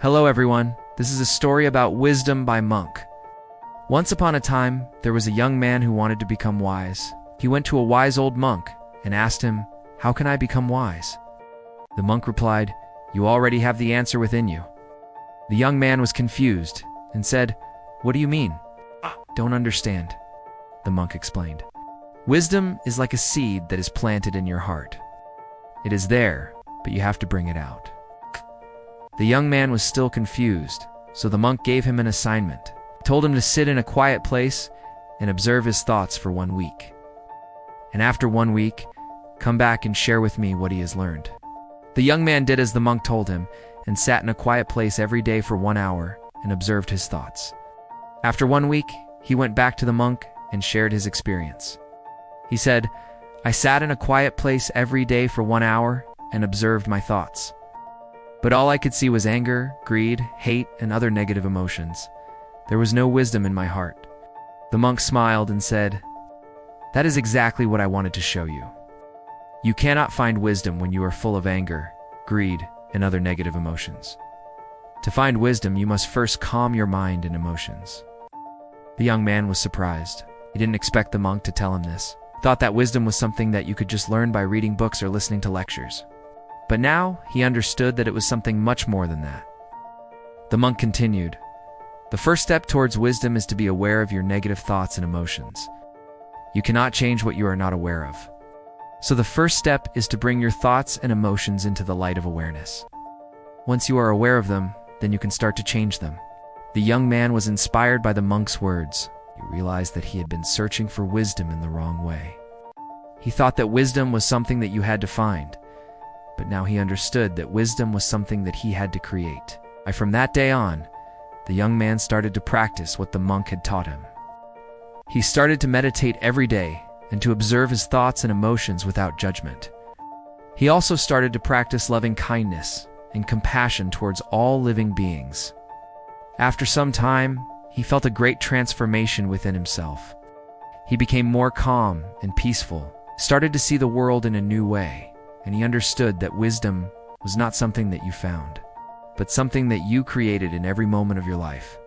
Hello everyone, this is a story about wisdom by Monk. Once upon a time, there was a young man who wanted to become wise. He went to a wise old monk and asked him, "How can I become wise?" The monk replied, "You already have the answer within you." The young man was confused and said, "What do you mean?" "Don't understand," the monk explained. "Wisdom is like a seed that is planted in your heart. It is there, but you have to bring it out." The young man was still confused, so the monk gave him an assignment. He told him to sit in a quiet place and observe his thoughts for 1 week. And after 1 week, come back and share with me what he has learned. The young man did as the monk told him and sat in a quiet place every day for 1 hour and observed his thoughts. After 1 week, he went back to the monk and shared his experience. He said, "I sat in a quiet place every day for 1 hour and observed my thoughts. But all I could see was anger, greed, hate, and other negative emotions. There was no wisdom in my heart." The monk smiled and said, "That is exactly what I wanted to show you. You cannot find wisdom when you are full of anger, greed, and other negative emotions. To find wisdom, you must first calm your mind and emotions." The young man was surprised. He didn't expect the monk to tell him this. He thought that wisdom was something that you could just learn by reading books or listening to lectures. But now he understood that it was something much more than that. The monk continued, "The first step towards wisdom is to be aware of your negative thoughts and emotions. You cannot change what you are not aware of. So the first step is to bring your thoughts and emotions into the light of awareness. Once you are aware of them, then you can start to change them." The young man was inspired by the monk's words. He realized that he had been searching for wisdom in the wrong way. He thought that wisdom was something that you had to find. But now he understood that wisdom was something that he had to create. From that day on, the young man started to practice what the monk had taught him. He started to meditate every day and to observe his thoughts and emotions without judgment. He also started to practice loving kindness and compassion towards all living beings. After some time, he felt a great transformation within himself. He became more calm and peaceful, started to see the world in a new way. And he understood that wisdom was not something that you found, but something that you created in every moment of your life.